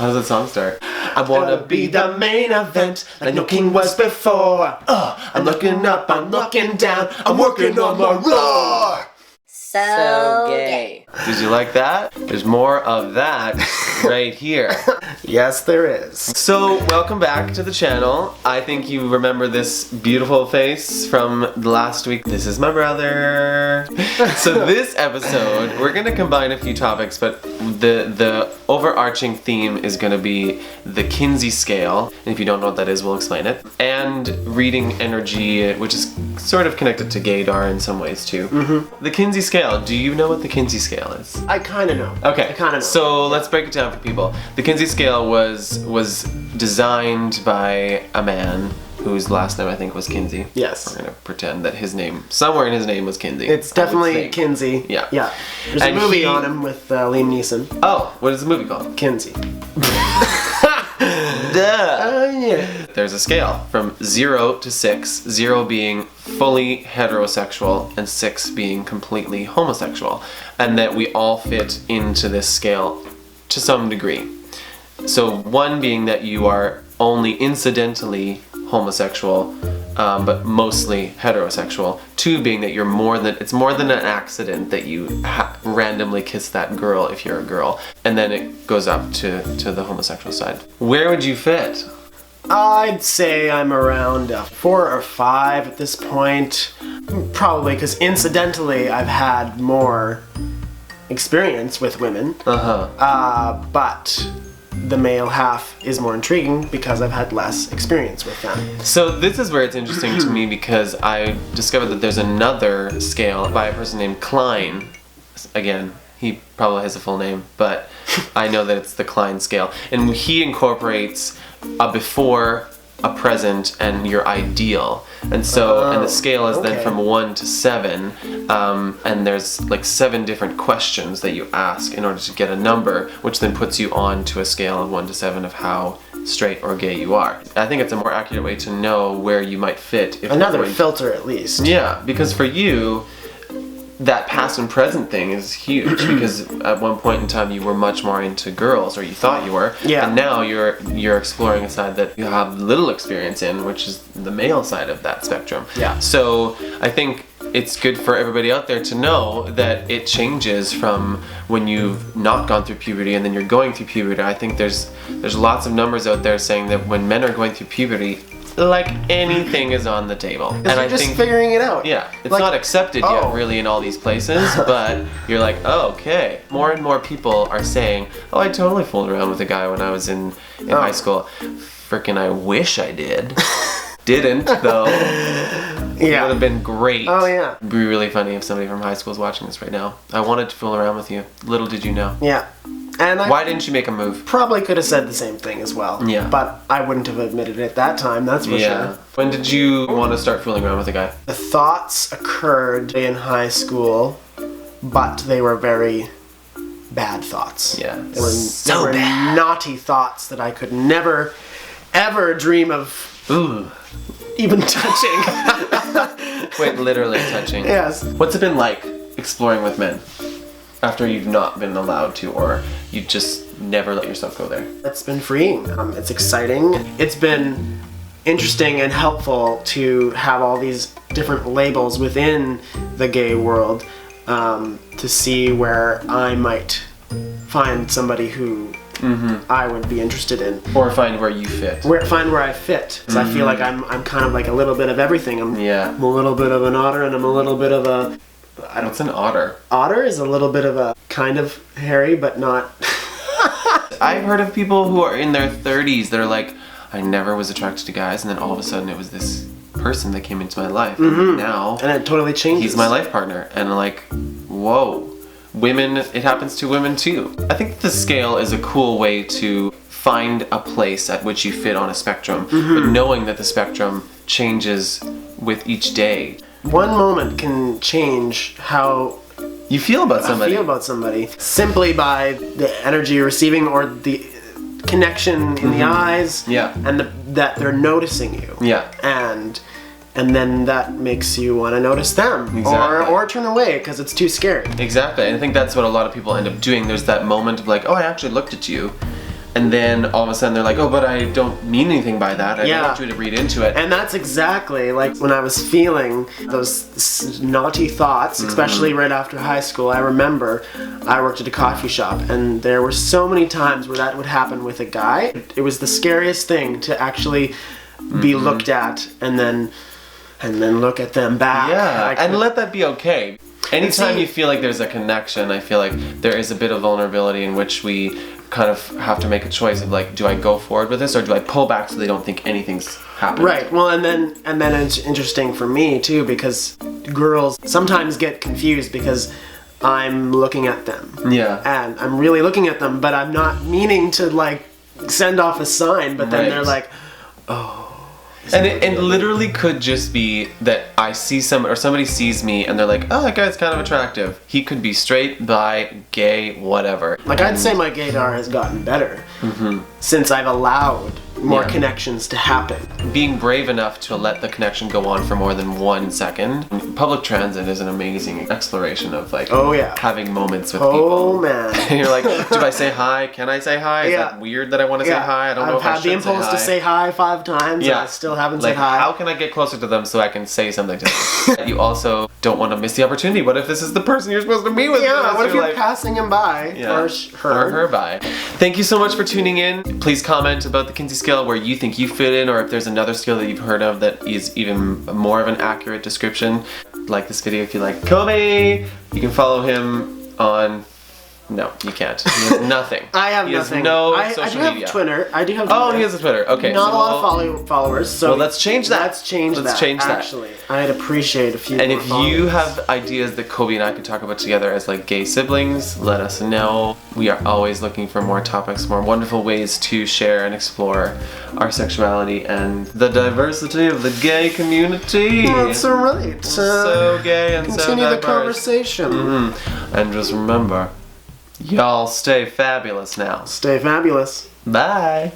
How does that song start? I wanna be the main event, like no king was before. I'm looking up, I'm looking down, I'm working on my roar. So gay. Did you like that? There's more of that right here. Yes, there is. So, welcome back to the channel. I think you remember this beautiful face from last week. This is my brother. So this episode, we're gonna combine a few topics, but the overarching theme is gonna be the Kinsey Scale. And if you don't know what that is, we'll explain it. And reading energy, which is sort of connected to gaydar in some ways too. Mm-hmm. The Kinsey Scale. Do you know what the Kinsey Scale is? I kind of know. Okay. I kind of know. So let's break it down for people. The Kinsey Scale was designed by a man whose last name I think was Kinsey. Yes. We're gonna pretend that his name, somewhere in his name was Kinsey. It's definitely Kinsey. Yeah. Yeah. There's a movie on him with Liam Neeson. Oh, what is the movie called? Kinsey. Duh. Yeah. There's a scale from 0 to 6, 0 being fully heterosexual and 6 being completely homosexual, and that we all fit into this scale to some degree. So 1 being that you are only incidentally homosexual, but mostly heterosexual. 2 being that it's more than an accident that you randomly kiss that girl if you're a girl, and then it goes up to the homosexual side. Where would you fit? I'd say I'm around 4 or 5 at this point. Probably because incidentally I've had more experience with women. But the male half is more intriguing because I've had less experience with them. So this is where it's interesting to me because I discovered that there's another scale by a person named Klein. Again, he probably has a full name, but I know that it's the Klein scale. And he incorporates a before, a present, and your ideal. And so, and the scale is then from 1 to 7, and there's like 7 different questions that you ask in order to get a number, which then puts you on to a scale of 1 to 7 of how straight or gay you are. I think it's a more accurate way to know where you might fit. If Another filter at least. Yeah, because for you, that past and present thing is huge because at one point in time you were much more into girls, or you thought you were, and now you're exploring a side that you have little experience in, which is the male side of that spectrum. Yeah. So I think it's good for everybody out there to know that it changes from when you've not gone through puberty and then you're going through puberty. I think there's lots of numbers out there saying that when men are going through puberty, like anything is on the table. And I think figuring it out. Yeah, it's like, not accepted yet really in all these places, but you're like, oh, okay. More and more people are saying, oh, I totally fooled around with a guy when I was in high school. Frickin' I wish I did. Didn't, though. Yeah. It would have been great. Oh, yeah. It'd be really funny if somebody from high school is watching this right now. I wanted to fool around with you. Little did you know. Yeah. And why didn't you make a move? Probably could have said the same thing as well. Yeah. But I wouldn't have admitted it at that time, that's for sure. When did you want to start fooling around with a guy? The thoughts occurred in high school, but they were very bad thoughts. Yeah. They were naughty thoughts that I could never, ever dream of even touching. Wait, literally touching? Yes. What's it been like exploring with men after you've not been allowed to, or you just never let yourself go there? It's been freeing. It's exciting. It's been interesting and helpful to have all these different labels within the gay world, to see where I might find somebody who I would be interested in. Or find where you fit. Find where I fit. Because I feel like I'm kind of like a little bit of everything. I'm a little bit of an otter, and I'm a little bit of a... What's an otter? Otter is a little bit of a kind of hairy, but not... I've heard of people who are in their 30s that are like, I never was attracted to guys, and then all of a sudden it was this person that came into my life. And now... And it totally changes. He's my life partner. And like, whoa. Women, it happens to women too. I think the scale is a cool way to find a place at which you fit on a spectrum, but knowing that the spectrum changes with each day. One moment can change how you feel about somebody. Simply by the energy you're receiving or the connection in the eyes. Yeah. And that they're noticing you. Yeah. And then that makes you want to notice them. Exactly. Or turn away because it's too scary. Exactly. And I think that's what a lot of people end up doing. There's that moment of like, oh, I actually looked at you. and then all of a sudden they're like, oh, but I don't mean anything by that. I don't want you to read into it. And that's exactly like when I was feeling those naughty thoughts, especially right after high school. I remember I worked at a coffee shop, and there were so many times where that would happen with a guy. It was the scariest thing to actually be looked at and then look at them back. Yeah, and let that be okay. Anytime you feel like there's a connection, I feel like there is a bit of vulnerability in which we kind of have to make a choice of like, do I go forward with this or do I pull back so they don't think anything's happened? Right. Well, and then it's interesting for me too, because girls sometimes get confused because I'm looking at them. Yeah. And I'm really looking at them, but I'm not meaning to like send off a sign, but then they're like, oh. And it literally could just be that I see someone or somebody sees me and they're like, oh, that guy's kind of attractive. He could be straight, bi, gay, whatever. Like, I'd say my gaydar has gotten better since I've allowed more connections to happen. Being brave enough to let the connection go on for more than 1 second. Public transit is an amazing exploration of like having moments with people. Oh man. And you're like, do I say hi? Can I say hi? Is that weird that I want to say hi? I don't know if I should say hi. I've had the impulse to say hi 5 times and I still haven't said hi. How can I get closer to them so I can say something to them? You also don't want to miss the opportunity. What if this is the person you're supposed to be with? Yeah, what if you're passing him by? Or her by. Thank you so much for tuning in. Please comment about the Kinsey Scale where you think you fit in, or if there's another scale that you've heard of that is even more of an accurate description. Like this video if you like. Coby! You can follow him on... No, you can't. He has nothing. I have he nothing. Has no I social do have media. Twitter. I do have Twitter. Oh, he has a Twitter. Okay. Not a lot of followers. So well, let's change that. Let's change that. Actually, I'd appreciate a few And more if followers. you have ideas that Coby and I could talk about together as like gay siblings, let us know. We are always looking for more topics, more wonderful ways to share and explore our sexuality and the diversity of the gay community. That's right. So gay and continue so the diverse. Conversation. And just remember, y'all stay fabulous now. Stay fabulous. Bye.